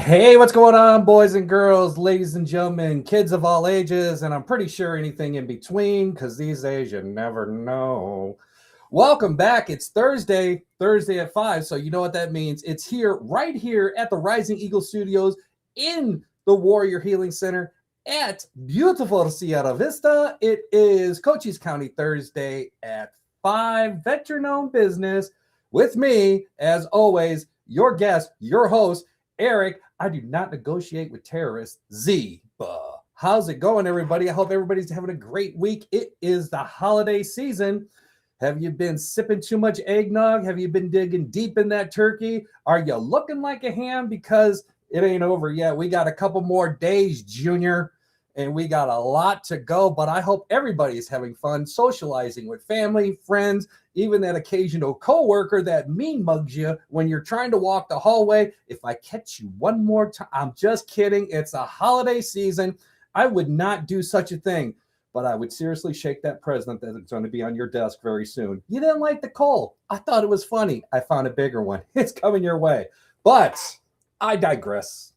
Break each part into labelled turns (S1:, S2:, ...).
S1: Hey, what's going on, boys and girls, ladies and gentlemen, kids of all ages, and I'm pretty sure anything in between, because these days you never know. Welcome back. It's Thursday at 5, so you know what that means. It's here, right here at the Rising Eagle Studios in the Warrior Healing Center at beautiful Sierra Vista. It is Cochise County Thursday at 5, veteran-owned business, with me, as always, your guest, your host, Erik. I do not negotiate with terrorists. Zeba. How's it going, everybody? I hope everybody's having a great week. It is the holiday season. Have you been sipping too much eggnog? Have you been digging deep in that turkey? Are you looking like a ham? Because it ain't over yet. We got a couple more days, Junior, and we got a lot to go. But I hope everybody's having fun socializing with family, friends, even that occasional coworker that mean mugs you when you're trying to walk the hallway. If I catch you one more time, I'm just kidding. It's a holiday season. I would not do such a thing, but I would seriously shake that present that's going to be on your desk very soon. You didn't like the coal. I thought it was funny. I found a bigger one. It's coming your way. But I digress.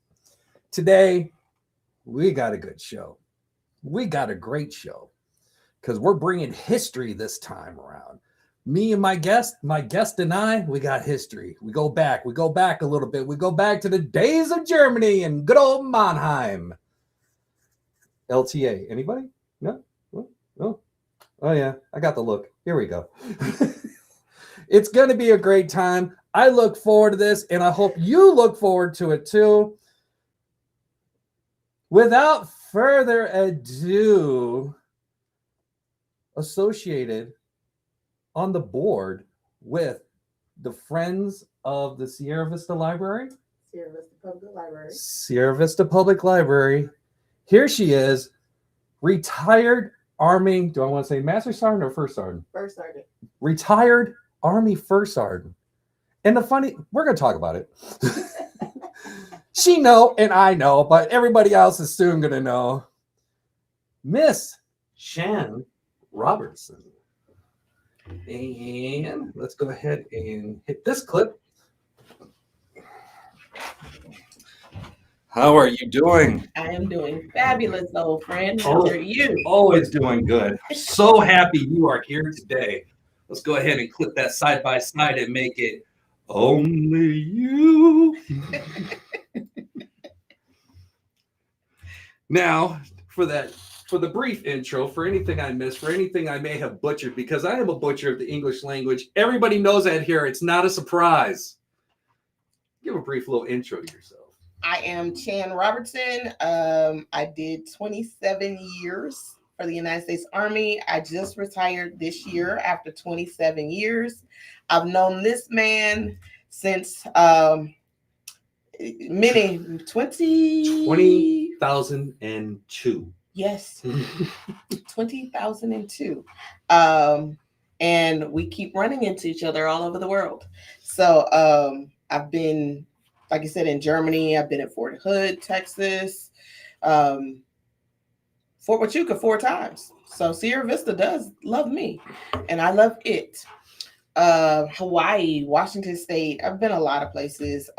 S1: Today, we got a good show. We got a great show because we're bringing history this time around. Me and my guest and I, we got history. We go back a little bit. We go back to the days of Germany and good old Mannheim. LTA, anybody? No? Oh yeah, I got the look. Here we go. It's going to be a great time. I look forward to this, and I hope you look forward to it too. Without further ado, associated on the board with the Friends of the Sierra Vista Library. Sierra Vista Public Library. Here she is, retired Army, do I want to say Master Sergeant or First Sergeant?
S2: First Sergeant.
S1: Retired Army First Sergeant. And we're going to talk about it. She know and I know, but everybody else is soon going to know. Miss Shan Robertson. And let's go ahead and hit this clip. How are you doing?
S2: I am doing fabulous, old friend. How are you?
S1: Always doing good. So happy you are here today. Let's go ahead and clip that side by side and make it only you. Now, for the brief intro, for anything I missed, for anything I may have butchered, because I am a butcher of the English language. Everybody knows that here. It's not a surprise. Give a brief little intro to yourself.
S2: I am Shan Robertson. I did 27 years for the United States Army. I just retired this year after 27 years. I've known this man since
S1: 20,002.
S2: Yes, 20,002. And we keep running into each other all over the world. So I've been, like I said, in Germany. I've been at Fort Hood, Texas, Fort Huachuca 4 times. So Sierra Vista does love me, and I love it. Hawaii, Washington State. I've been a lot of places.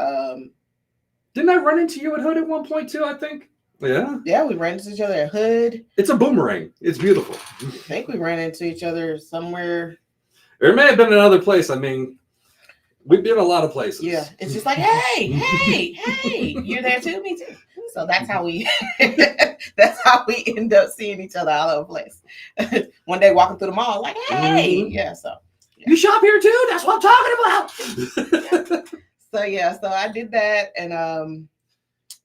S1: Didn't I run into you at Hood at one point too? I think. Yeah.
S2: Yeah, we ran into each other at Hood.
S1: It's a boomerang. It's beautiful.
S2: I think we ran into each other somewhere.
S1: It may have been another place. I mean, we've been a lot of places.
S2: Yeah, it's just like, hey, you're there too, me too. So that's how we end up seeing each other all over the place. One day walking through the mall, like, hey, yeah. So yeah.
S1: You shop here too? That's what I'm talking about.
S2: So I did that, and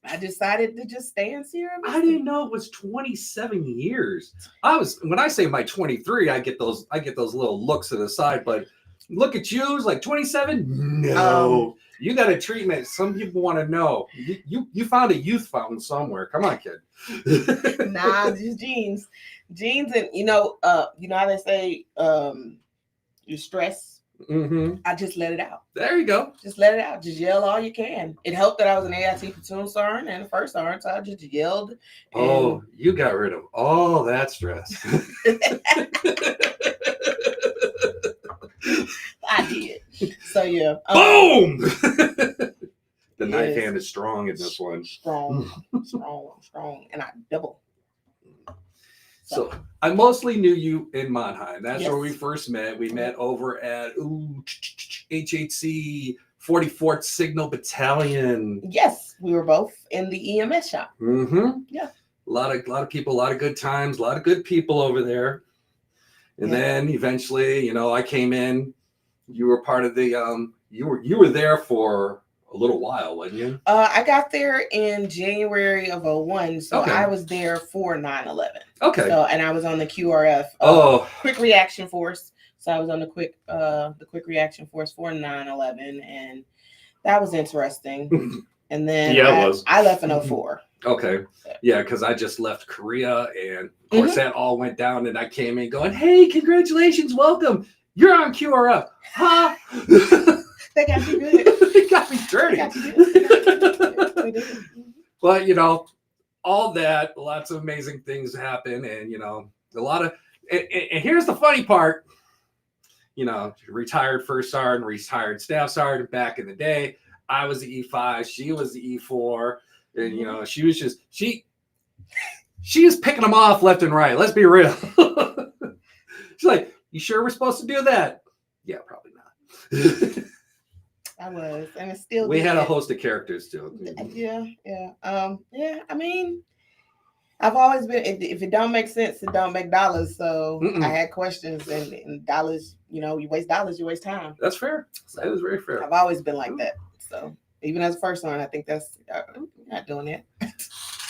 S2: I decided to just stay in Sierra Vista.
S1: I didn't know it was 27 years. When I say my 23, I get those little looks to the side, but look at you, it's like 27. No, you got a treatment. Some people want to know. You found a youth fountain somewhere. Come on, kid.
S2: Nah, just jeans, and you know how they say you stress.
S1: Mm-hmm.
S2: I just let it out.
S1: There you go.
S2: Just let it out. Just yell all you can. It helped that I was an AIT platoon sergeant and a first sergeant, so I just yelled.
S1: Oh, you got rid of all that stress.
S2: I did. So yeah.
S1: Boom! The knife hand is strong in this one.
S2: Strong, and I double.
S1: So I mostly knew you in Mannheim. That's
S2: Yes.
S1: where we first met. We met over at HHC 44th Signal Battalion.
S2: Yes, we were both in the EMS shop.
S1: Mm-hmm.
S2: Yeah.
S1: A lot of people, a lot of good times, a lot of good people over there. And then eventually, I came in. You were part of the you were there for a little while, wasn't you?
S2: I got there in January of 2001, so
S1: Okay.
S2: I was there for 9/11.
S1: Okay.
S2: So, and I was on the QRF, Quick Reaction Force. So I was on the quick reaction force for 9/11, and that was interesting. And then I left in 2004.
S1: Okay. Yeah, because I just left Korea, and of course that all went down, and I came in going, "Hey, congratulations, welcome. You're on QRF." Huh?
S2: They got you good.
S1: They got me dirty. But all that, lots of amazing things happen, and a lot of. And here's the funny part. Retired first sergeant, retired staff sergeant back in the day. I was the E5, she was the E4, and she was just she was picking them off left and right. Let's be real. She's like, "You sure we're supposed to do that?" Yeah, probably not.
S2: I was, and it's still.
S1: We had a host of characters too.
S2: Yeah. I mean, I've always been. If it don't make sense, it don't make dollars. So I had questions, and dollars. You waste dollars, you waste time.
S1: That's fair. That is very fair.
S2: I've always been like that. So even as a first one, I think that's not doing it.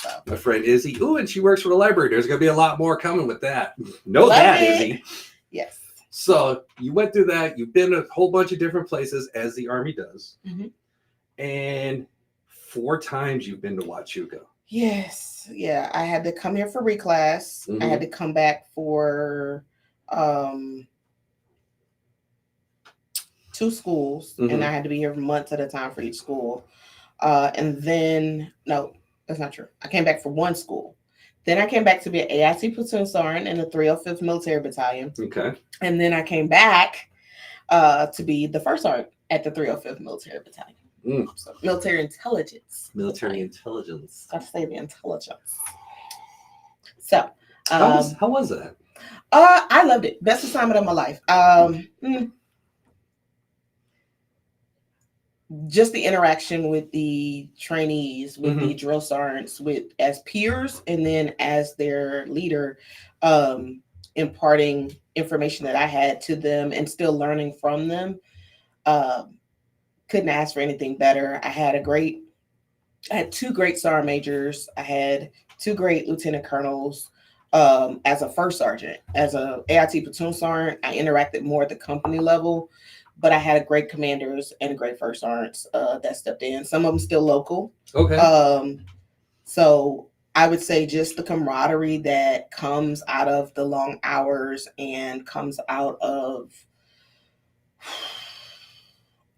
S2: So.
S1: My friend Izzy. Ooh, and she works for the library. There's going to be a lot more coming with that. Know that, Izzy.
S2: Yes.
S1: So you went through that. You've been a whole bunch of different places, as the Army does. Mm-hmm. And 4 times you've been to Huachuca.
S2: Yes. Yeah. I had to come here for reclass. Mm-hmm. I had to come back for 2 schools, and I had to be here for months at a time for each school. And then, no, that's not true. I came back for 1 school. Then I came back to be an AIT platoon sergeant in the 305th Military Battalion. Okay. And then I came back to be the first sergeant at the 305th Military Battalion. So military intelligence.
S1: Military intelligence.
S2: I have to say the intelligence. So.
S1: How was that?
S2: I loved it. Best assignment of my life. Just the interaction with the trainees, with the drill sergeants, as peers, and then as their leader, imparting information that I had to them and still learning from them. Couldn't ask for anything better. I had 2 great sergeant majors. I had 2 great lieutenant colonels. As a first sergeant, as a AIT platoon sergeant, I interacted more at the company level. But I had great commanders and great first sergeants that stepped in. Some of them still local. Okay. So I would say just the camaraderie that comes out of the long hours and comes out of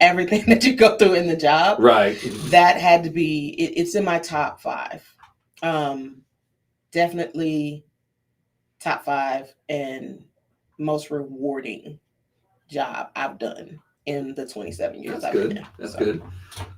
S2: everything that you go through in the job. Right. That had to be, it's in my top 5. Definitely top 5 and most rewarding job I've done in the 27 years
S1: That's
S2: I've
S1: good.
S2: been there.
S1: That's good.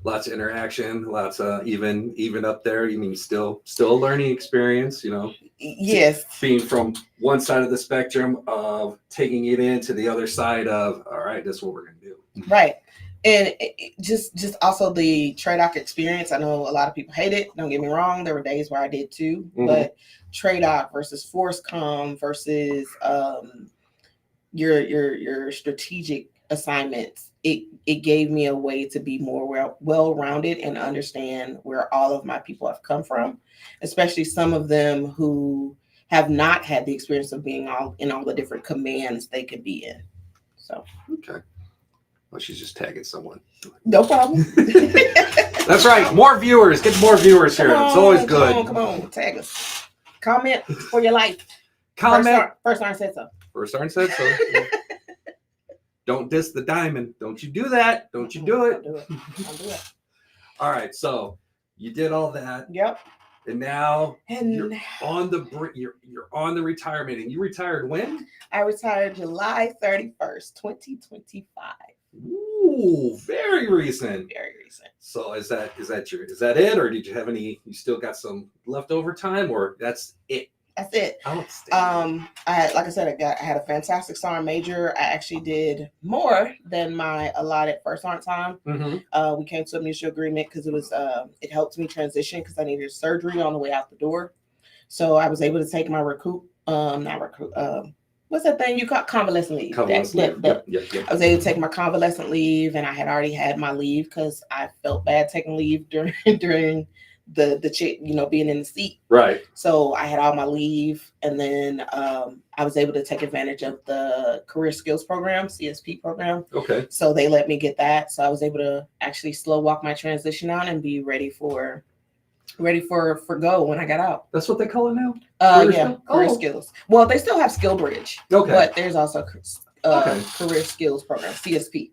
S1: Lots of interaction, lots of even up there. You mean still a learning experience, you know?
S2: Yes.
S1: Being from one side of the spectrum of taking it into the other side of, all right, this is what we're gonna do.
S2: Right. And just also the TRADOC experience. I know a lot of people hate it. Don't get me wrong. There were days where I did too.
S1: Mhm.
S2: But TRADOC versus FORCECOM versus your strategic assignments, it gave me a way to be more well-rounded and understand where all of my people have come from, especially some of them who have not had the experience of being in all the different commands they could be in. So
S1: okay. Well, she's just tagging someone.
S2: No problem.
S1: That's right. More viewers. Get more viewers here. It's always good.
S2: Come on. Tag us. Comment for your life.
S1: Comment.
S2: First Iron said so.
S1: First Iron said so. Don't diss the diamond. Don't you do that. Don't you do it.
S2: Don't do it.
S1: All right. So you did all that.
S2: Yep.
S1: And now you're on the retirement. And you retired when?
S2: I retired July 31st, 2025.
S1: Ooh, very recent.
S2: Very recent.
S1: So is that it, or did you have any? You still got some leftover time, or that's it?
S2: That's it.
S1: Outstanding.
S2: I had a fantastic sergeant major. I actually did more than my allotted first sergeant time.
S1: Mm-hmm.
S2: We came to a mutual agreement because it helped me transition because I needed surgery on the way out the door. So I was able to take my what's that thing you call convalescent leave?
S1: Yep.
S2: I was able to take my convalescent leave, and I had already had my leave because I felt bad taking leave during the being in the seat.
S1: Right.
S2: So I had all my leave, and then I was able to take advantage of the career skills program, CSP program.
S1: Okay.
S2: So they let me get that. So I was able to actually slow walk my transition out and be ready for go when I got out.
S1: That's what they call it now?
S2: Career skills. Well, they still have Skill Bridge.
S1: Okay.
S2: But there's also career skills program, CSP.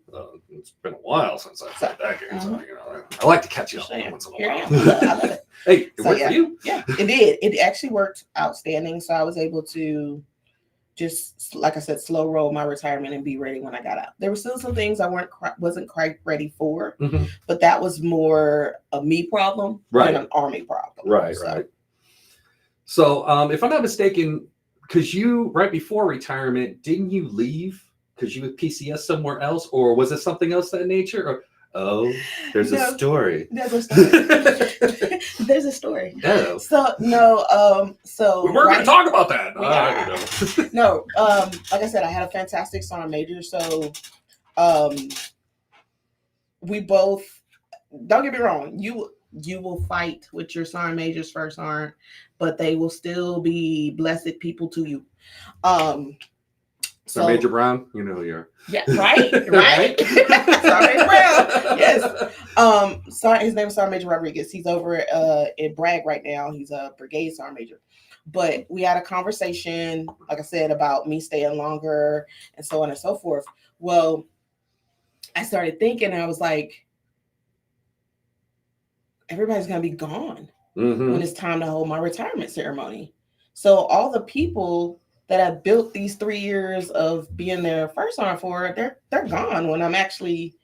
S1: It's been a while since I've had that game, so
S2: Mm-hmm.
S1: I like to catch you up once in a while.
S2: I love it.
S1: Hey, it
S2: So,
S1: worked for you?
S2: Yeah, it did. It actually worked outstanding. So I was able to just, like I said, slow roll my retirement and be ready when I got out. There were still some things I wasn't quite ready for,
S1: Mm-hmm.
S2: but that was more a me problem than an Army problem.
S1: Right. So if I'm not mistaken, because you, right before retirement, didn't you leave because you were PCS somewhere else, or was it something else that nature? Or there's a story.
S2: There's a story. There's a story.
S1: No.
S2: So no. So
S1: we're going to talk about that.
S2: No. Like I said, I had a fantastic sergeant major. So, we both. Don't get me wrong. You will fight with your sergeant majors, first sergeant, but they will still be blessed people to you.
S1: So Major Brown, you know who you are.
S2: Yeah, right. Sergeant Brown. Yes. His name is Sergeant Major Rodriguez. He's over in Bragg right now. He's a brigade sergeant major. But we had a conversation, like I said, about me staying longer and so on and so forth. Well, I started thinking, I was like, everybody's gonna be gone when it's time to hold my retirement ceremony. So all the people that I built these 3 years of being their first sergeant for, they're gone when I'm actually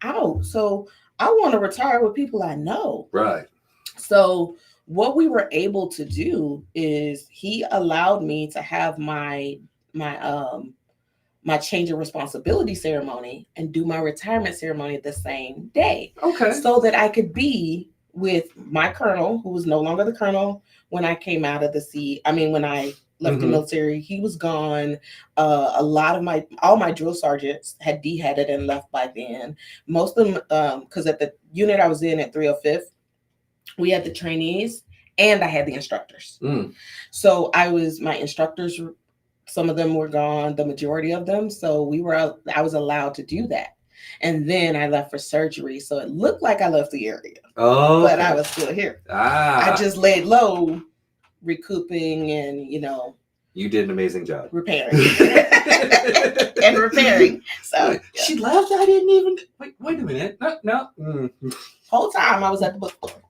S2: out. So I want to retire with people I know.
S1: Right.
S2: So what we were able to do is he allowed me to have my change of responsibility ceremony and do my retirement ceremony the same day.
S1: Okay.
S2: So that I could be with my colonel, who was no longer the colonel when I came out of the seat. I mean, when I left the military, he was gone. All my drill sergeants had deheaded and left by then. Most of them, because at the unit I was in at 305th, we had the trainees and I had the instructors. So my instructors, some of them were gone, the majority of them. So I was allowed to do that. And then I left for surgery. So it looked like I left the area. Oh, but I was still here. I just laid low, recouping and,
S1: you did an amazing job.
S2: Repairing. So
S1: she left. I didn't even wait a minute. No.
S2: Whole time I was at the bookstore.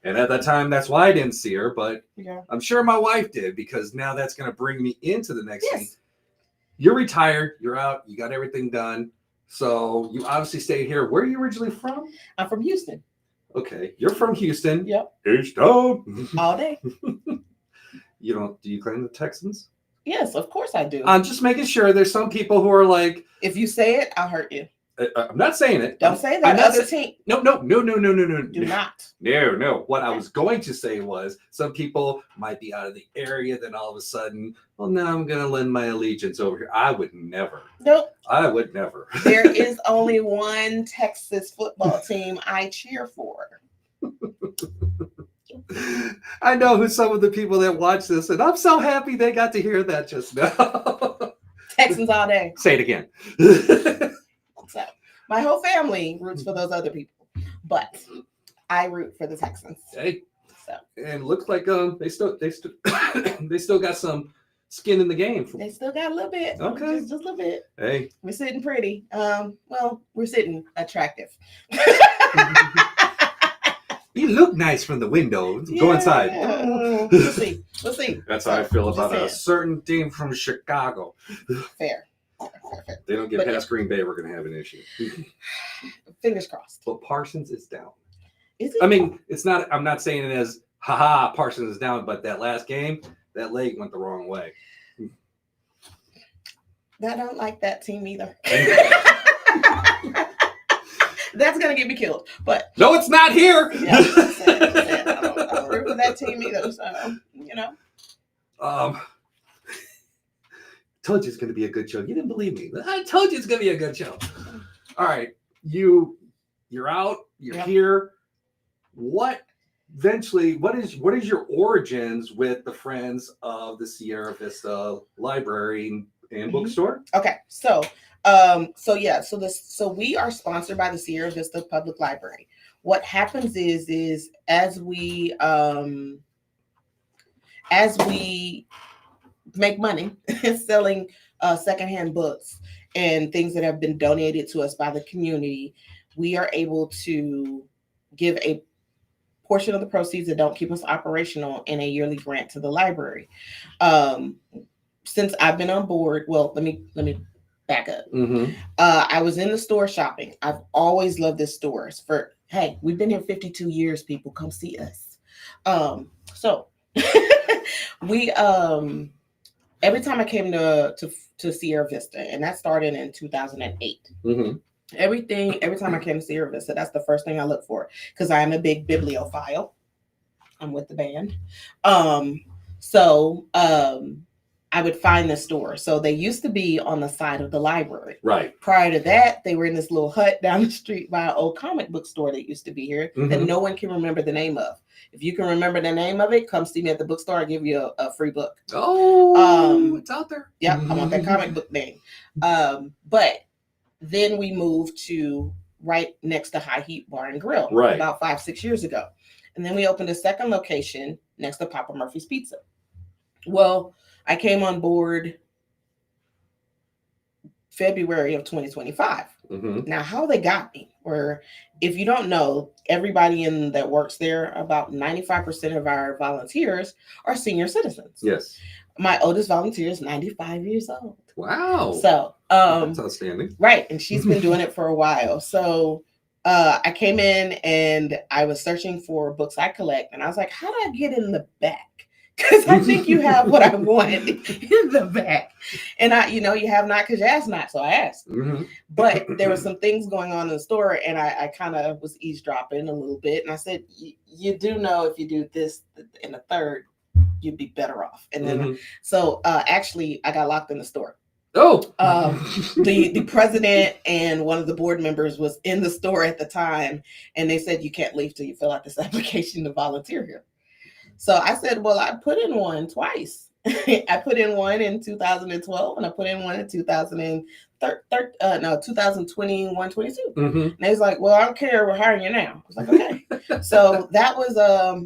S1: And at that time, that's why I didn't see her, but I'm sure my wife did, because now that's going to bring me into the next thing. you're retired. You're out. You got everything done. So you obviously stay here. Where are you originally from?
S2: I'm from Houston.
S1: Okay, you're from Houston.
S2: Yep.
S1: H-Town.
S2: All day.
S1: You don't? Do you claim the Texans?
S2: Yes, of course I do.
S1: I'm just making sure. There's some people who are like,
S2: if you say it, I'll hurt you.
S1: I'm not saying it.
S2: Don't say that other team.
S1: No.
S2: Do not.
S1: No. What I was going to say was some people might be out of the area, then all of a sudden, well, now I'm going to lend my allegiance over here. I would never.
S2: Nope.
S1: I would never.
S2: There is only one Texas football team I cheer for.
S1: I know who some of the people that watch this, and I'm so happy they got to hear that just now.
S2: Texans all day.
S1: Say it again.
S2: So my whole family roots for those other people, but I root for the Texans.
S1: Hey,
S2: so
S1: and looks like they still they still got some skin in the game.
S2: They still got a little bit.
S1: Okay,
S2: just a little bit.
S1: Hey,
S2: we're sitting pretty. Well, we're sitting attractive.
S1: You look nice from the window. Go inside.
S2: Yeah. We'll see.
S1: That's how I feel about a certain team from Chicago.
S2: Fair.
S1: They don't get past Green Bay, we're going to have an issue.
S2: Fingers crossed.
S1: But Parsons is down.
S2: Is it?
S1: I mean, it's not. I'm not saying it as haha. Parsons is down, but that last game, that leg went the wrong way.
S2: I don't like that team either. That's gonna get me killed. But
S1: no, it's not here.
S2: Yeah, I don't root for that team either. So
S1: Told you it's going to be a good show. You didn't believe me. I told you it's going to be a good show. All right. You're out. You're here. What is your origins with the Friends of the Sierra Vista Library and Bookstore?
S2: Okay. So we are sponsored by the Sierra Vista Public Library. What happens is as we make money selling secondhand books and things that have been donated to us by the community, we are able to give a portion of the proceeds that don't keep us operational in a yearly grant to the library. Since I've been on board, well, let me back up.
S1: Mm-hmm.
S2: I was in the store shopping. I've always loved this store. Hey, we've been here 52 years, people. Come see us. So we every time I came to Sierra Vista, and that started in 2008.
S1: Mm-hmm.
S2: Every time I came to Sierra Vista, that's the first thing I look for, because I am a big bibliophile. I'm with the band. So I would find the store. So they used to be on the side of the library.
S1: Right.
S2: Prior to that, they were in this little hut down the street by an old comic book store that used to be here that no one can remember the name of. If you can remember the name of it, come see me at the bookstore. I'll give you a free book.
S1: Oh, it's out there.
S2: Yep, I want that comic book name. But then we moved to right next to High Heat Bar and Grill about 5-6 years ago. And then we opened a second location next to Papa Murphy's Pizza. Well, I came on board February of 2025.
S1: Mm-hmm.
S2: Now, how they got me, or if you don't know, everybody that works there, about 95% of our volunteers are senior citizens.
S1: Yes.
S2: My oldest volunteer is 95 years old.
S1: Wow.
S2: So
S1: that's outstanding.
S2: Right. And she's been doing it for a while. So I came in and I was searching for books I collect. And I was like, how do I get in the back? Because I think you have what I want in the back. And you have not because you asked not. So I asked. Mm-hmm. But there were some things going on in the store, and I kind of was eavesdropping a little bit. And I said, you do know if you do this in the third, you'd be better off. And then so actually I got locked in the store.
S1: Oh,
S2: the president and one of the board members was in the store at the time, and they said, you can't leave till you fill out this application to volunteer here. So I said, well, I put in one twice. I put in one in 2012 and I put in one in 2021, 22. And they was like, well, I don't care. We're hiring you now. I was like, okay. So that was,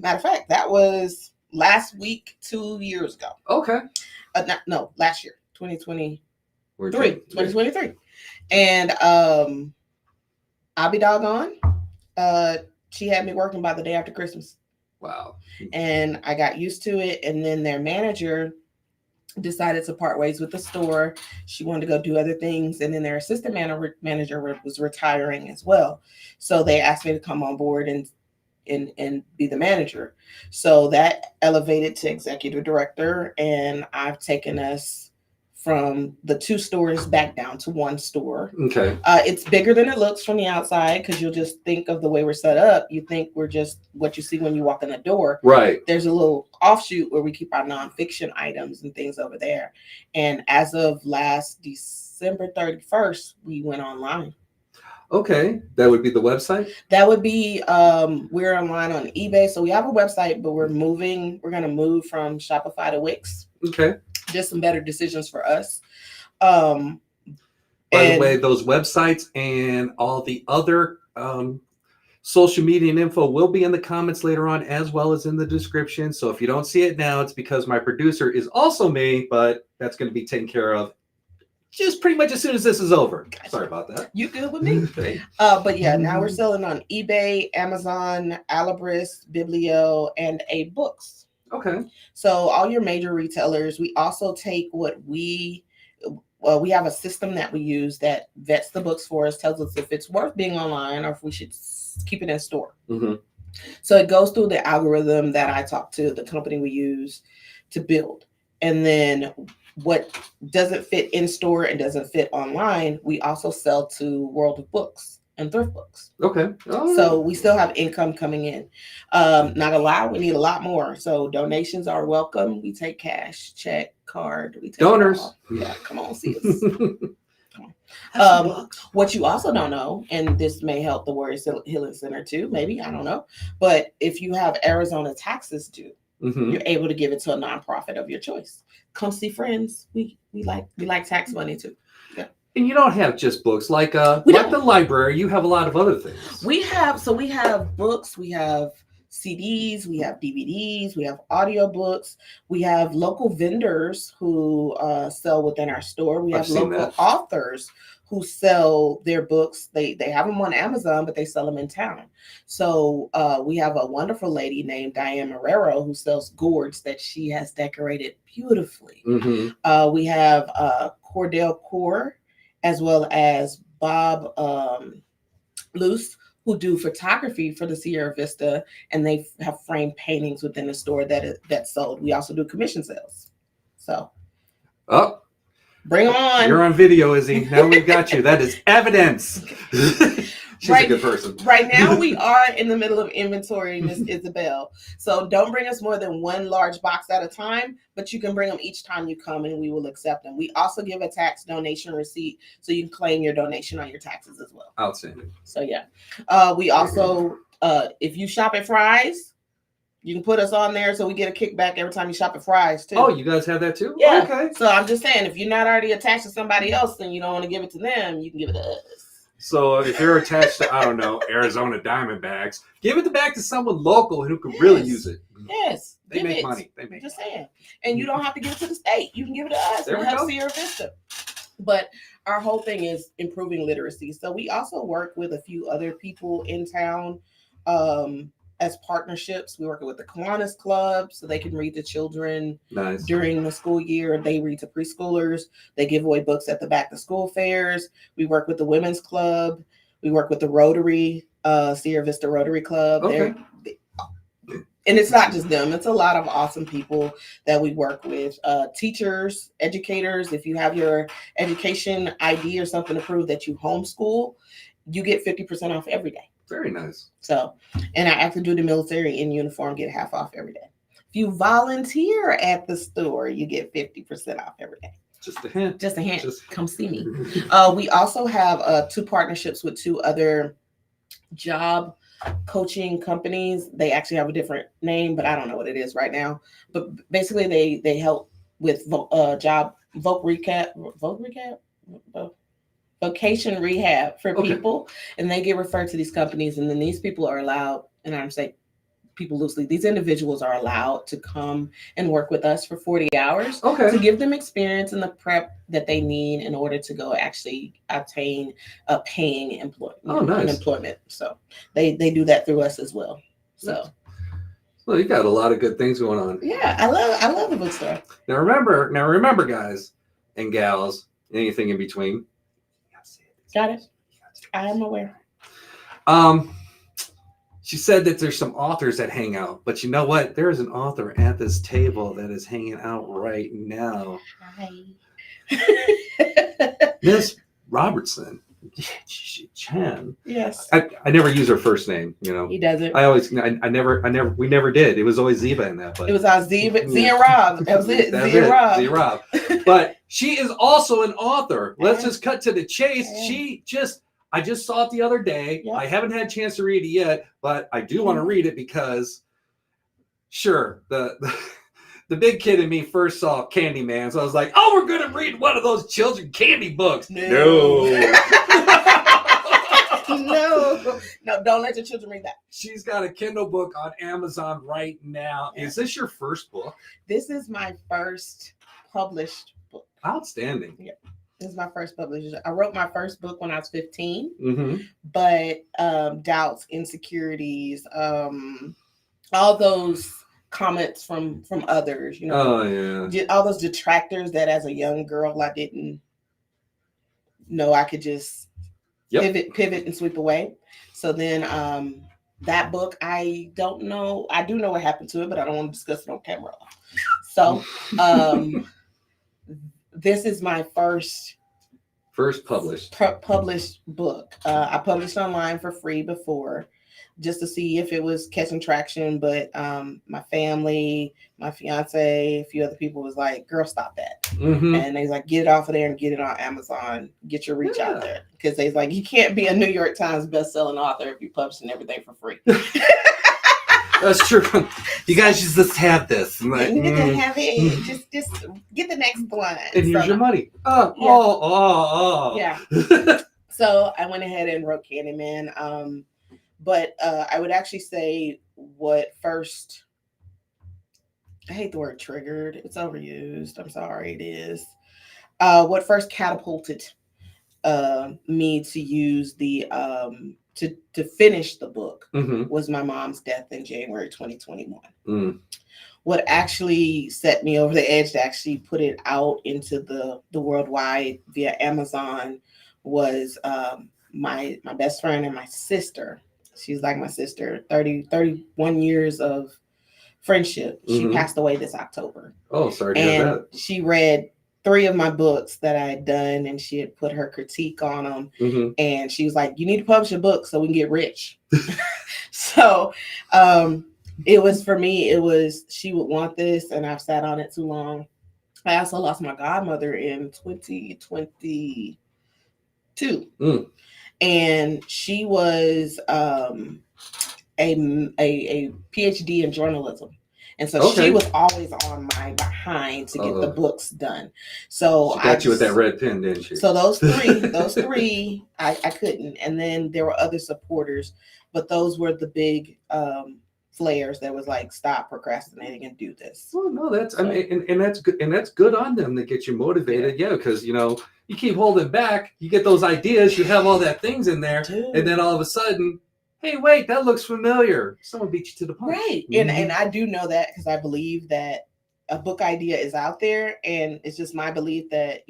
S2: matter of fact, that was last week, 2 years ago.
S1: Okay.
S2: Last year, 2023. And I'll be doggone. She had me working by the day after Christmas.
S1: Wow.
S2: And I got used to it. And then their manager decided to part ways with the store. She wanted to go do other things, and then their assistant manager was retiring as well. So they asked me to come on board and be the manager. So that elevated to executive director, and I've taken us from the 2 stores back down to 1 store.
S1: Okay.
S2: It's bigger than it looks from the outside, because you'll just think of the way we're set up. You think we're just what you see when you walk in the door.
S1: Right.
S2: There's a little offshoot where we keep our nonfiction items and things over there. And as of last December 31st, we went online.
S1: Okay. That would be the website?
S2: That would be, we're online on eBay. So we have a website, but we're going to move from Shopify to Wix.
S1: Okay.
S2: Just some better decisions for us.
S1: By the way, those websites and all the other social media and info will be in the comments later on, as well as in the description. So if you don't see it now, it's because my producer is also me, but that's going to be taken care of just pretty much as soon as this is over. Gotcha. Sorry about that.
S2: You good with me? But yeah, now we're selling on eBay, Amazon, Alibris, Biblio, and A-Books.
S1: Okay.
S2: So all your major retailers. We also take we have a system that we use that vets the books for us, tells us if it's worth being online or if we should keep it in store.
S1: Mm-hmm.
S2: So it goes through the algorithm that I talk to, the company we use to build. And then what doesn't fit in store and doesn't fit online, we also sell to World of Books and thrift books.
S1: Okay. Oh.
S2: So we still have income coming in. Not gonna lie, we need a lot more. So donations are welcome. We take cash, check, card. We take
S1: donors.
S2: Yeah, come on, see us. Come on. What you also don't know, and this may help the Warrior Healing Center too, maybe, I don't know. But if you have Arizona taxes due, you're able to give it to a nonprofit of your choice. Come see friends. We like tax money too. Yeah.
S1: And you don't have just books like the library. You have a lot of other things.
S2: We have books, we have CDs, we have DVDs, we have audiobooks, we have local vendors who sell within our store. We have local authors who sell their books. They have them on Amazon, but they sell them in town. So we have a wonderful lady named Diane Marrero who sells gourds that she has decorated beautifully. Mm-hmm. We have Cordell Core, as well as Bob Luce, who do photography for the Sierra Vista, and they have framed paintings within the store that's sold. We also do commission sales. So, bring them on.
S1: You're on video, Izzy. Now we've got you. That is evidence. She's a good person.
S2: Right now, we are in the middle of inventory, Miss Isabel. So don't bring us more than 1 large box at a time, but you can bring them each time you come, and we will accept them. We also give a tax donation receipt, so you can claim your donation on your taxes as well.
S1: Outstanding.
S2: So yeah, we also, if you shop at Fry's, you can put us on there, so we get a kickback every time you shop at Fry's too.
S1: Oh, you guys have that too?
S2: Yeah.
S1: Okay.
S2: So I'm just saying, if you're not already attached to somebody else and you don't want to give it to them, you can give it to us.
S1: So if you're attached to, I don't know, Arizona Diamondbacks, give it back to someone local who can really use it.
S2: Yes.
S1: They make money. They make
S2: Just saying. And you don't have to give it to the state. You can give it to us. We'll help Sierra Vista. But our whole thing is improving literacy. So we also work with a few other people in town as partnerships. We're working with the Kiwanis Club so they can read to children during the school year. They read to preschoolers. They give away books at the back to school fairs. We work with the Women's Club. We work with the Rotary, Sierra Vista Rotary Club.
S1: Okay.
S2: And it's not just them. It's a lot of awesome people that we work with. Teachers, educators. If you have your education ID or something to prove that you homeschool, you get 50% off every day.
S1: Very nice.
S2: So, and I active duty military in uniform get half off every day. If you volunteer at the store, you get 50% off every day.
S1: Just a hint.
S2: Just a hint. Come see me. We also have 2 partnerships with 2 other job coaching companies. They actually have a different name, but I don't know what it is right now. But basically, they help with vocation rehab for people, and they get referred to these companies, and then these people are allowed, and I'm saying people loosely, these individuals are allowed to come and work with us for 40 hours to give them experience in the prep that they need in order to go actually obtain a paying employment. So they do that through us as well. So
S1: Well, you got a lot of good things going on.
S2: Yeah, I love the bookstore.
S1: Now remember, guys and gals, anything in between.
S2: Got it. I am aware.
S1: She said that there's some authors that hang out, but you know what? There is an author at this table that is hanging out right now.
S2: Hi.
S1: Miss Robertson. Chan.
S2: Yes.
S1: I never use her first name,
S2: He doesn't.
S1: We never did. It was always Ziba in that, but
S2: it was our Z and Rob. That was it. Z and Rob.
S1: Z and Rob. But she is also an author. Let's just cut to the chase. I just saw it the other day. Yep. I haven't had a chance to read it yet, but I do want to read it because, sure, the big kid in me first saw Candyman, so I was like, "Oh, we're gonna read one of those children candy books." No,
S2: no, don't let your children read that.
S1: She's got a Kindle book on Amazon right now. Yeah. Is this your first book?
S2: This is my first published book.
S1: Outstanding.
S2: Yeah. This is my first published. I wrote my first book when I was 15, but doubts, insecurities, all those comments from others, all those detractors that as a young girl I didn't know I could just pivot and sweep away. So then that book, I don't know. I do know what happened to it, but I don't want to discuss it on camera. So this is my first published book. I published online for free before, just to see if it was catching traction. But my family, my fiance, a few other people was like, "Girl, stop that!" And they was like, "Get it off of there and get it on Amazon. Get your reach out there." Because they was like, "You can't be a New York Times best-selling author if you're publishing everything for free."
S1: That's true. You guys just have this.
S2: Like, you can have it. Just get the next one.
S1: And here's your money.
S2: Yeah. So I went ahead and wrote Candyman. But I would actually say what first, I hate the word triggered. It's overused. I'm sorry, it is. What first catapulted me to use the to finish the book was my mom's death in January 2021. What actually set me over the edge to actually put it out into the worldwide via Amazon was my best friend and my sister. She's like my sister, 31 years of friendship. She passed away this October.
S1: Oh, sorry to hear that.
S2: She read 3 of my books that I had done, and she had put her critique on them. And she was like, "You need to publish a book so we can get rich." So it was, for me, it was, she would want this, and I've sat on it too long. I also lost my godmother in 2022. And she was a PhD in journalism. And so she was always on my behind to get the books done. So
S1: she got you with that red pen, didn't she?
S2: So those three, I couldn't. And then there were other supporters, but those were the big flares that was like, stop procrastinating and do this.
S1: Well, no, that's, I mean, and that's good, and that's good on them to get you motivated. Yeah, because you keep holding back, you get those ideas, you have all that things in there, and then all of a sudden, hey, wait, that looks familiar. Someone beat you to the punch.
S2: Right. And I do know that because I believe that a book idea is out there, and it's just my belief that,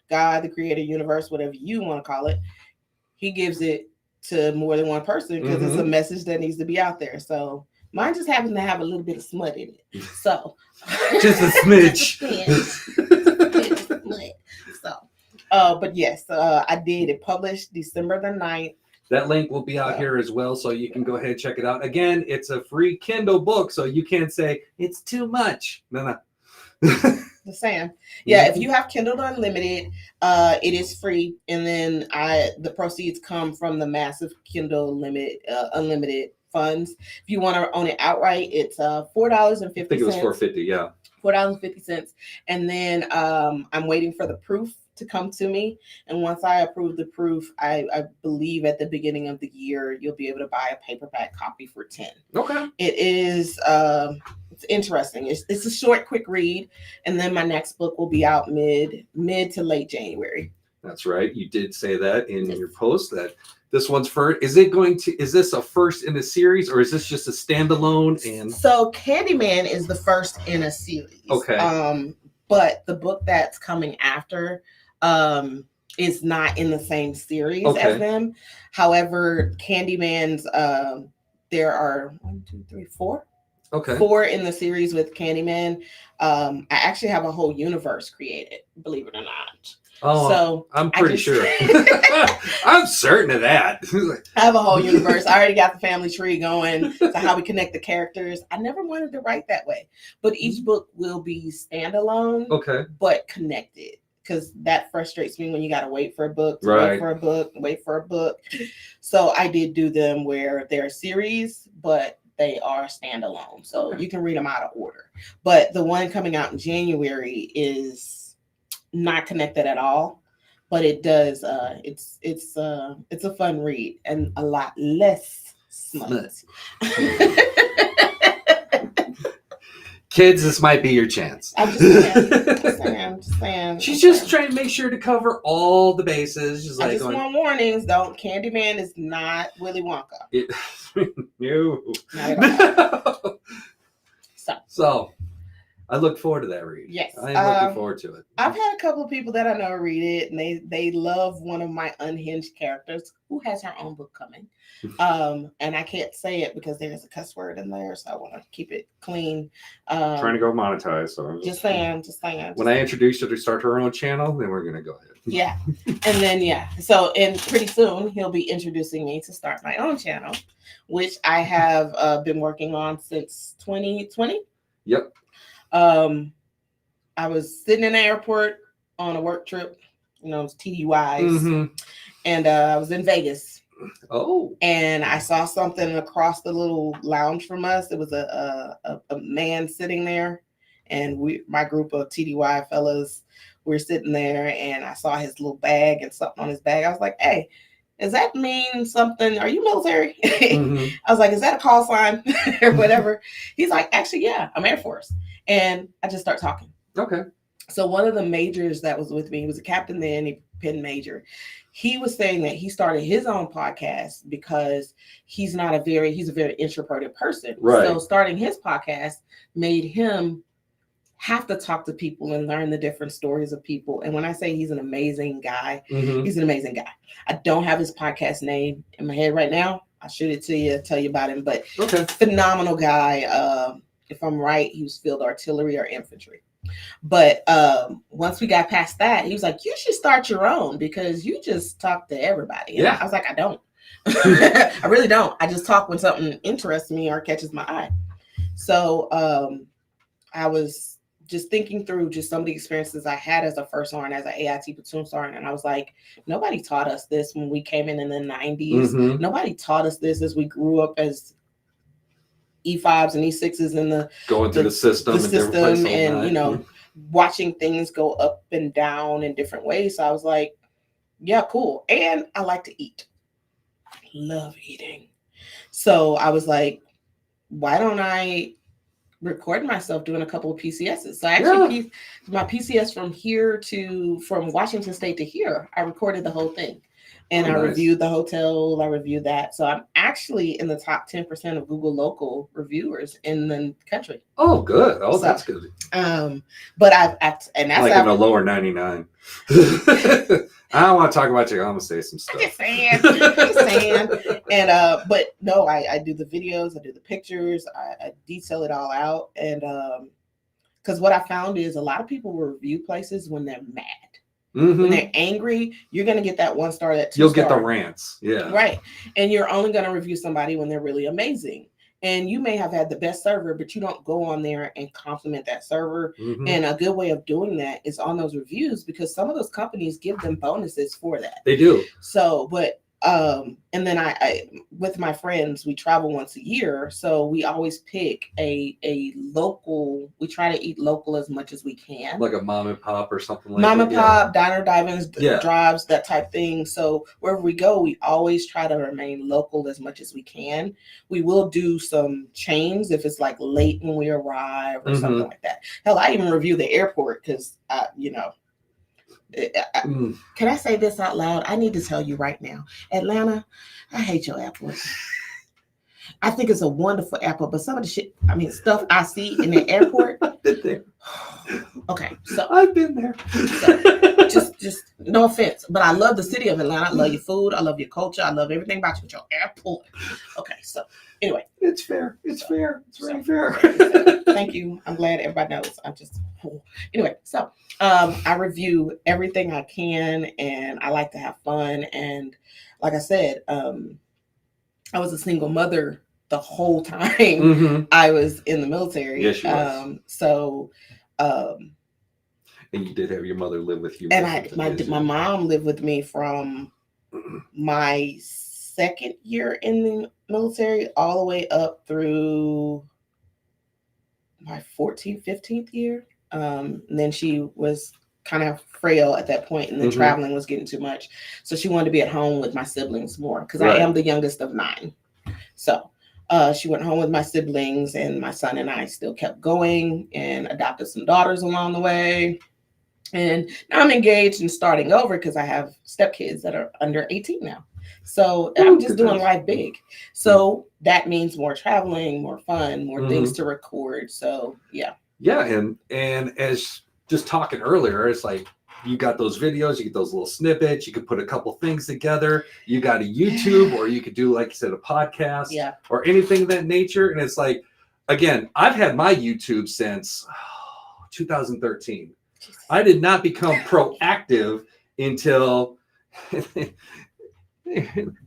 S2: God, the creator, universe, whatever you want to call it, he gives it to more than one person because it's a message that needs to be out there. So mine just happens to have a little bit of smut in it. So
S1: just a smidge.
S2: But yes, I did. It published December the 9th.
S1: That link will be out here as well, so you can go ahead and check it out. Again, it's a free Kindle book, so you can't say it's too much. No.
S2: The same. Yeah, if you have Kindle Unlimited, it is free, and then the proceeds come from the massive Kindle Unlimited funds. If you want to own it outright, it's $4.50. I think
S1: it was $4.50. Yeah,
S2: $4.50, and then I'm waiting for the proof to come to me, and once I approve the proof, I believe at the beginning of the year you'll be able to buy a paperback copy for $10.
S1: Okay.
S2: It is it's interesting. It's a short, quick read, and then my next book will be out mid to late January.
S1: That's right. You did say that in your post that This one's first. Is this a first in a series, or is this just a standalone? And
S2: so Candyman is the first in a series.
S1: Okay.
S2: But the book that's coming after is not in the same series
S1: Okay.
S2: as them. However, Candyman's there are 1, 2, 3, 4.
S1: Okay.
S2: 4 in the series with Candyman. I actually have a whole universe created, believe it or not.
S1: Oh, so I'm pretty sure. I'm certain of that.
S2: I have a whole universe. I already got the family tree going to how we connect the characters. I never wanted to write that way, but each book will be standalone,
S1: okay,
S2: but connected. Because that frustrates me when you got to wait for a book, wait for a book. So I did do them where they're series, but they are standalone. So you can read them out of order. But the one coming out in January is not connected at all. But it does. It's a fun read and a lot less smut.
S1: Kids, this might be your chance.
S2: I'm just saying.
S1: She's just trying to make sure to cover all the bases. Just
S2: I want warnings. Don't. Candyman is not Willy Wonka.
S1: No.
S2: Not at all.
S1: So, I look forward to that read.
S2: Yes.
S1: I am looking forward to it.
S2: I've had a couple of people that I know read it, and they love one of my unhinged characters who has her own book coming. And I can't say it because there's a cuss word in there, so I want to keep it clean.
S1: Trying to go monetize, so
S2: just saying.
S1: When I introduce her to start her own channel, then we're gonna go ahead.
S2: Yeah, and then so pretty soon he'll be introducing me to start my own channel, which I have been working on since 2020.
S1: Yep.
S2: I was sitting in the airport on a work trip, it was TDYs, and I was in Vegas.
S1: Oh.
S2: And I saw something across the little lounge from us. It was a man sitting there, and my group of TDY fellas, we were sitting there, and I saw his little bag and something on his bag. I was like, "Hey, does that mean something? Are you military?" I was like, "Is that a call sign or whatever?" He's like, "Actually, yeah, I'm Air Force." And I just start talking.
S1: Okay.
S2: So one of the majors that was with me, he was a captain then, he pen major. He was saying that he started his own podcast because he's a very introverted person.
S1: Right.
S2: So starting his podcast made him have to talk to people and learn the different stories of people. And when I say he's an amazing guy, he's an amazing guy. I don't have his podcast name in my head right now. I'll shoot it to you, tell you about him, but phenomenal guy. If I'm right, he was field artillery or infantry. But once we got past that, he was like, "You should start your own because you just talk to everybody." And I was like, "I don't. I really don't. I just talk when something interests me or catches my eye." So I was just thinking through just some of the experiences I had as a first sergeant, as an AIT platoon sergeant, and I was like, nobody taught us this when we came in the 90s. Nobody taught us this as we grew up as E5s and E6s in the
S1: going through the system
S2: and watching things go up and down in different ways. So I was like, yeah, cool. And I like to eat. I love eating. So I was like, why don't I record myself doing a couple of PCSs? So I actually my PCS from Washington State to here, I recorded the whole thing. And I reviewed the hotel. I reviewed that. So I'm actually in the top 10% of Google local reviewers in the country.
S1: Oh, good. Oh, so, that's good.
S2: But and that's
S1: like in the lower 99. I don't want to talk about you. I'm gonna say some stuff.
S2: I'm just saying. And but no, I do the videos. I do the pictures. I detail it all out. And because what I found is a lot of people will review places when they're mad. When they're angry, you're going to get that 1-star, that 2-star.
S1: You'll get the rants. Yeah.
S2: Right. And you're only going to review somebody when they're really amazing. And you may have had the best server, but you don't go on there and compliment that server. And a good way of doing that is on those reviews, because some of those companies give them bonuses for that.
S1: They do.
S2: So, but and then I with my friends, we travel once a year, so we always pick a local. We try to eat local as much as we can,
S1: like a mom and pop or something like
S2: mom and pop, diner, dive-ins, drives, that type thing. So wherever we go, we always try to remain local as much as we can. We will do some chains if it's like late when we arrive or something like that. Hell, I even review the airport because Can I say this out loud? I need to tell you right now, Atlanta, I hate your airport. I think it's a wonderful airport, but some of the stuff I see in the airport.
S1: I've been there.
S2: Okay, so
S1: I've been there.
S2: So, just no offense, but I love the city of Atlanta. I love your food. I love your culture. I love everything about you. Your airport. Okay, so anyway,
S1: it's fair. It's fair. It's very fair.
S2: Thank you. I'm glad everybody knows. I'm just anyway. So I review everything I can, and I like to have fun. And like I said, I was a single mother the whole time I was in the military.
S1: Yes, you was. And you did have your mother live with you.
S2: And my mom lived with me from my second year in the military all the way up through my 14th, 15th year. And then she was kind of frail at that point, and the traveling was getting too much. So she wanted to be at home with my siblings more, because I am the youngest of 9. So she went home with my siblings, and my son and I still kept going and adopted some daughters along the way. And now I'm engaged and starting over because I have stepkids that are under 18 now. So I'm just doing life big. So that means more traveling, more fun, more things to record. So yeah.
S1: Yeah, and as just talking earlier, it's like you got those videos, you get those little snippets, you could put a couple things together. You got a YouTube, or you could do, like you said, a podcast, or anything of that nature. And it's like, again, I've had my YouTube since 2013. I did not become proactive until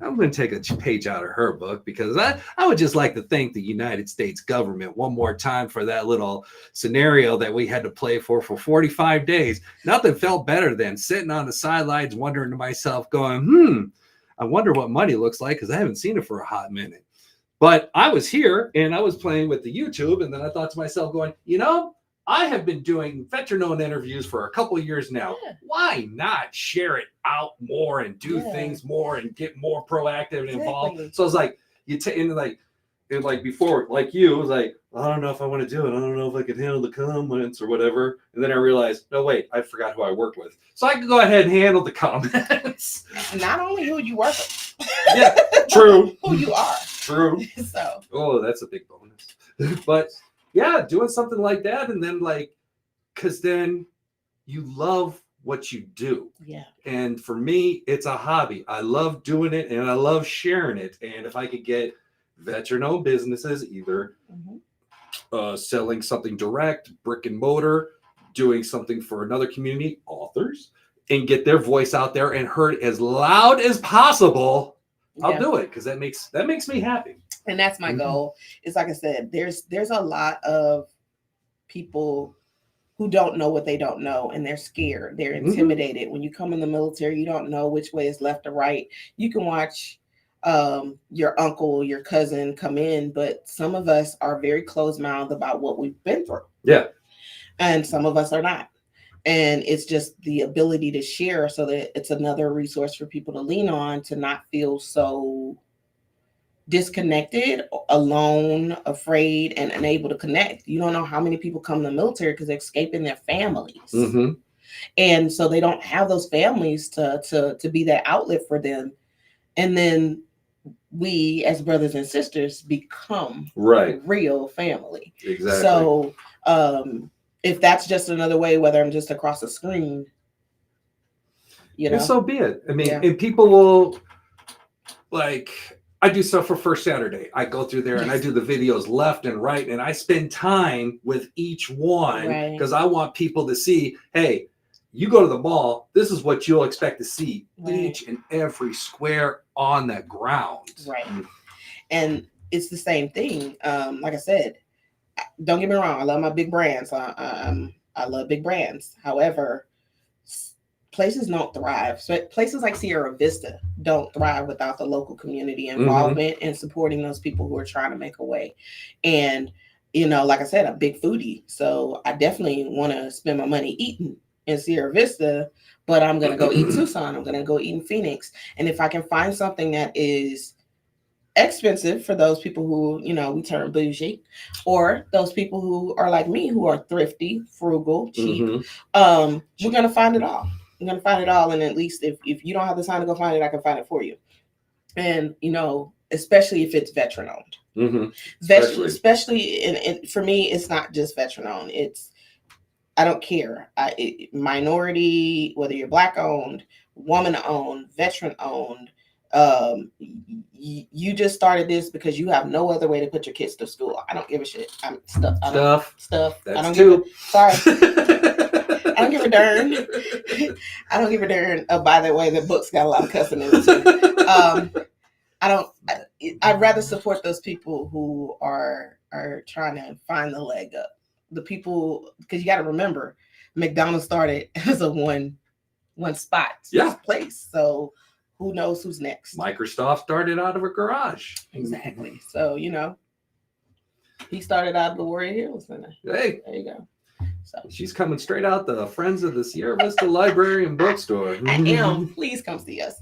S1: I'm going to take a page out of her book, because I would just like to thank the United States government one more time for that little scenario that we had to play for 45 days. Nothing felt better than sitting on the sidelines wondering to myself, going, I wonder what money looks like, because I haven't seen it for a hot minute. But I was here and I was playing with the YouTube, and then I thought to myself, going, I have been doing veteran-owned interviews for a couple of years now. Yeah. Why not share it out more and do things more and get more proactive and involved? So it's like like before, like you, it was like, I don't know if I want to do it. I don't know if I can handle the comments or whatever. And then I realized, no, wait, I forgot who I worked with. So I can go ahead and handle the comments.
S2: Not only who you work with.
S1: Yeah, true.
S2: Who you are.
S1: True.
S2: So.
S1: Oh, that's a big bonus. But yeah, doing something like that, and then because then you love what you do. Yeah. And for me, it's a hobby. I love doing it, and I love sharing it. And if I could get veteran-owned businesses, either selling something direct, brick and mortar, doing something for another community, authors, and get their voice out there and heard as loud as possible, I'll do it, because that makes me happy.
S2: And that's my goal. It's like I said, there's a lot of people who don't know what they don't know, and they're scared. They're intimidated. When you come in the military, you don't know which way is left or right. You can watch your uncle, your cousin come in, but some of us are very closed-mouthed about what we've been through.
S1: Yeah.
S2: And some of us are not. And it's just the ability to share, so that it's another resource for people to lean on, to not feel so disconnected, alone, afraid, and unable to connect. You don't know how many people come to the military because they're escaping their families. And so they don't have those families to be that outlet for them. And then we, as brothers and sisters, become real family.
S1: Exactly.
S2: So if that's just another way, whether I'm just across the screen,
S1: and so be it. I mean, and people will, I do stuff for First Saturday. I go through there and I do the videos left and right, and I spend time with each one, because I want people to see, hey, you go to the mall, this is what you'll expect to see each and every square on the ground.
S2: Right. And it's the same thing. Like I said, don't get me wrong, I love my big brands. I love big brands. However, places don't thrive. So places like Sierra Vista don't thrive without the local community involvement and supporting those people who are trying to make a way. And, like I said, I'm a big foodie. So I definitely want to spend my money eating in Sierra Vista, but I'm going to go eat Tucson. I'm going to go eat in Phoenix. And if I can find something that is expensive for those people who, we turn bougie, or those people who are like me, who are thrifty, frugal, cheap, we're going to find it all. I'm going to find it all. And at least if you don't have the time to go find it, I can find it for you. And, especially if it's veteran owned.
S1: Mm-hmm.
S2: Especially and for me, it's not just veteran owned. I don't care. Minority, whether you're Black owned, woman owned, veteran owned. You just started this because you have no other way to put your kids to school. I don't give a shit. Stuff.
S1: That's
S2: I don't
S1: too.
S2: Sorry. I don't give a darn. I don't give a darn. Oh, by the way, the book's got a lot of cussing in it. I'd rather support those people who are trying to find the leg up. The people, because you got to remember, McDonald's started as a one spot place. So who knows who's next?
S1: Microsoft started out of a garage.
S2: Exactly. So he started out of the Warrior Hills Center.
S1: Hey,
S2: there you go. So
S1: she's coming straight out the Friends of the Sierra Vista Library Bookstore.
S2: I am. Please come see us.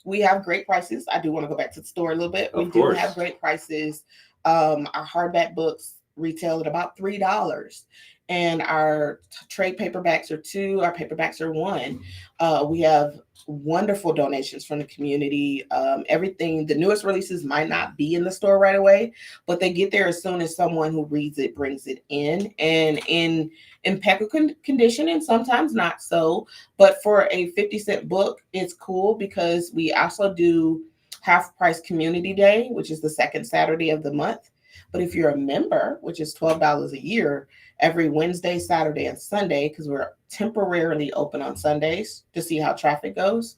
S2: We have great prices. I do want to go back to the store a little bit. We do have great prices. Our hardback books retail at about $3, and our trade paperbacks are $2. Our paperbacks are $1. We have wonderful donations from the community. Everything, the newest releases might not be in the store right away, but they get there as soon as someone who reads it brings it in, and in impeccable condition, and sometimes not so. But for a 50-cent book, it's cool because we also do half price community day, which is the second Saturday of the month. But if you're a member, which is $12 a year, every Wednesday, Saturday, and Sunday, because we're temporarily open on Sundays to see how traffic goes,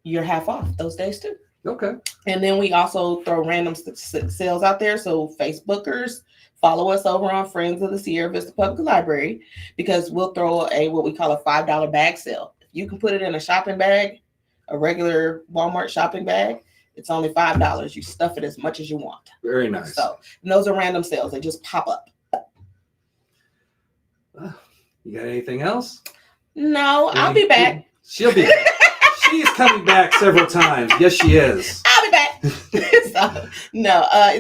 S2: you're half off those days too.
S1: Okay.
S2: And then we also throw random sales out there. So Facebookers, follow us over on Friends of the Sierra Vista Public Library, because we'll throw what we call a $5 bag sale. If you can put it in a shopping bag, a regular Walmart shopping bag, it's only $5. You stuff it as much as you want.
S1: Very nice.
S2: So those are random sales. They just pop up.
S1: You got anything else?
S2: No, I'll be back.
S1: She'll be back. She's coming back several times. Yes, she is.
S2: I'll be back. It's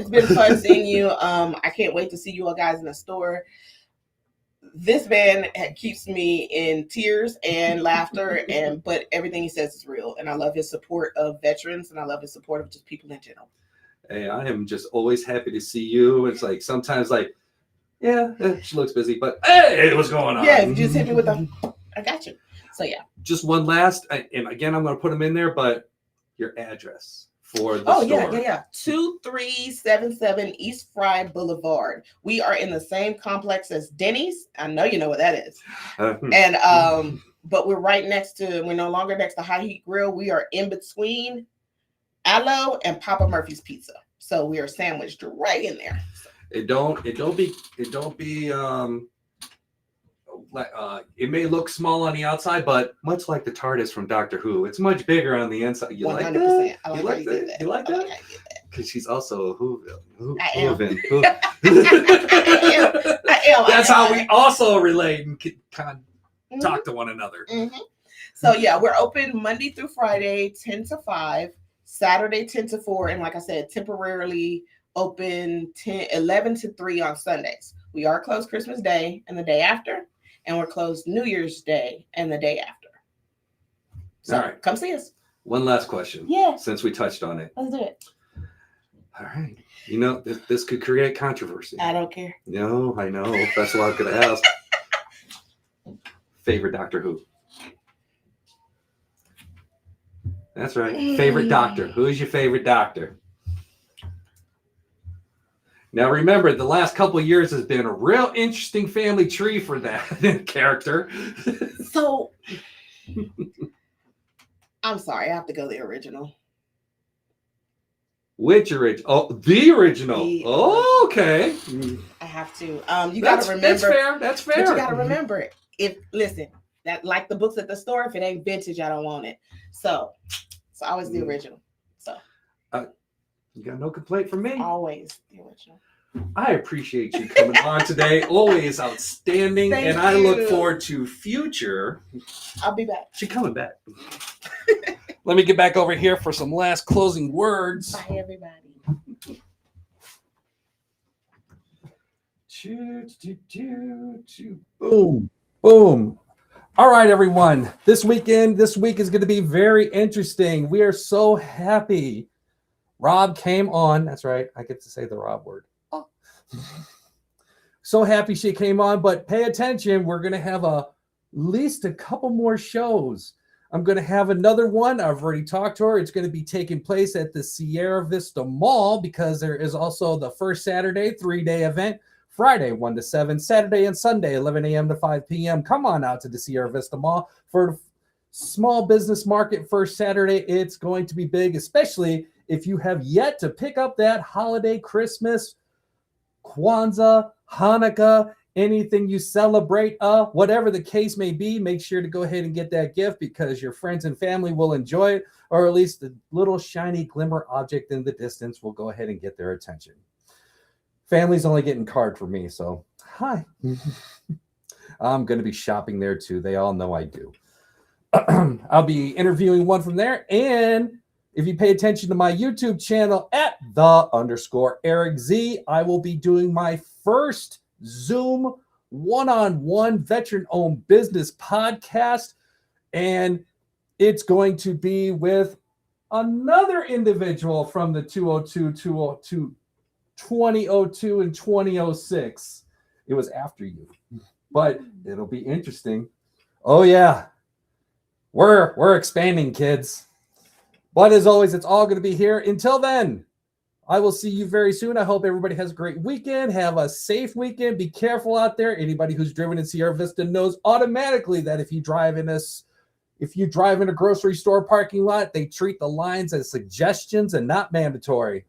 S2: been fun seeing you. I can't wait to see you all guys in the store. This man keeps me in tears and laughter, but everything he says is real. And I love his support of veterans, and I love his support of just people in general. Hey,
S1: I am just always happy to see you. It's like sometimes she looks busy, but hey, what's going on?
S2: Yeah, just hit me with I got you. So yeah.
S1: Just one last, and again, I'm going to put them in there, but your address for the store.
S2: Yeah. 2377 East Fry Boulevard. We are in the same complex as Denny's. I know you know what that is. And but we're no longer next to High Heat Grill. We are in between Aloe and Papa Murphy's Pizza. So we are sandwiched right in there. So.
S1: It may look small on the outside, but much like the TARDIS from Doctor Who, it's much bigger on the inside. You 100%. Like that?
S2: I like that?
S1: You like that? Because she's also a Whoville.
S2: I am.
S1: That's how we also relate and can kind of talk to one another.
S2: Mm-hmm. So yeah, we're open Monday through Friday, 10 to 5, Saturday, 10 to 4, and like I said, temporarily open 11 to 3 on Sundays. We are closed Christmas Day and the day after, and we're closed New Year's Day and the day after. So, all right, come see us.
S1: One last question.
S2: Yeah.
S1: Since we touched on it.
S2: Let's do it.
S1: All right. This could create controversy.
S2: I don't care.
S1: No, I know. That's what I was going to ask. Favorite Doctor Who? That's right. Favorite Doctor. Who is your favorite Doctor? Now, remember, the last couple of years has been a real interesting family tree for that character.
S2: So, I'm sorry. I have to go the original.
S1: Which original? Oh, the original. Okay.
S2: I have to. You got to remember.
S1: That's fair.
S2: But you got to remember, that like the books at the store, if it ain't vintage, I don't want it. So it's always the original. So.
S1: You got no complaint from me?
S2: Always the original.
S1: I appreciate you coming on today. Always outstanding.
S2: Thank
S1: I
S2: you.
S1: look forward to future.
S2: I'll be back.
S1: She's coming back. Let me get back over here for some last closing words.
S2: Bye, everybody.
S1: Boom. Boom. All right, everyone. This week is going to be very interesting. We are so happy Rob came on. That's right. I get to say the Rob word. Oh. So happy she came on, but pay attention. We're going to have at least a couple more shows. I'm going to have another one. I've already talked to her. It's going to be taking place at the Sierra Vista Mall because there is also the first Saturday 3-day event. Friday, 1 to 7, Saturday and Sunday, 11 a.m. to 5 p.m. Come on out to the Sierra Vista Mall for small business market first Saturday. It's going to be big, especially if you have yet to pick up that holiday, Christmas, Kwanzaa, Hanukkah, anything you celebrate, whatever the case may be, make sure to go ahead and get that gift because your friends and family will enjoy it, or at least the little shiny glimmer object in the distance will go ahead and get their attention. Family's only getting card for me, so hi. I'm going to be shopping there too. They all know I do. I'll be interviewing one from there. And if you pay attention to my YouTube channel at _Erik Z, I will be doing my first Zoom one-on-one veteran-owned business podcast. And it's going to be with another individual from the 2002 and 2006. It was after you, but it'll be interesting. Oh yeah, we're expanding, kids. But as always, it's all going to be here. Until then, I will see you very soon. I hope everybody has a great weekend. Have a safe weekend. Be careful out there. Anybody who's driven in Sierra Vista knows automatically that if you drive in a grocery store parking lot, they treat the lines as suggestions and not mandatory.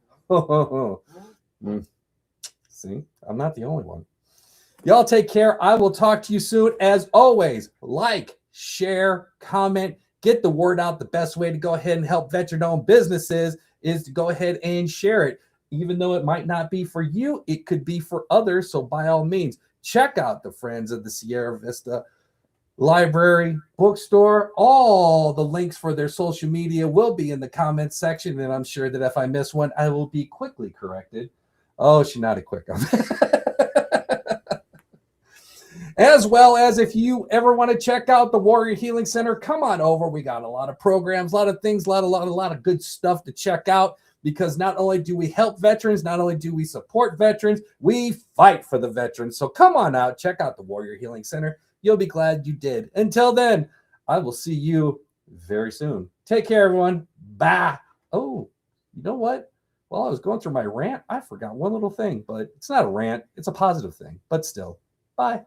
S1: See, I'm not the only one. Y'all take care. I will talk to you soon. As always, like, share, comment, get the word out. The best way to go ahead and help veteran-owned businesses is to go ahead and share it. Even though it might not be for you, it could be for others. So by all means, check out the friends of the Sierra Vista Library Bookstore. All the links for their social media will be in the comments section. And I'm sure that if I miss one, I will be quickly corrected. Oh, she nodded quick. As well as if you ever want to check out the Warrior Healing Center, come on over. We got a lot of programs, a lot of things, a lot of good stuff to check out because not only do we help veterans, not only do we support veterans, we fight for the veterans. So come on out, check out the Warrior Healing Center. You'll be glad you did. Until then, I will see you very soon. Take care, everyone. Bye. Oh, you know what? While I was going through my rant, I forgot one little thing, but it's not a rant. It's a positive thing, but still. Bye.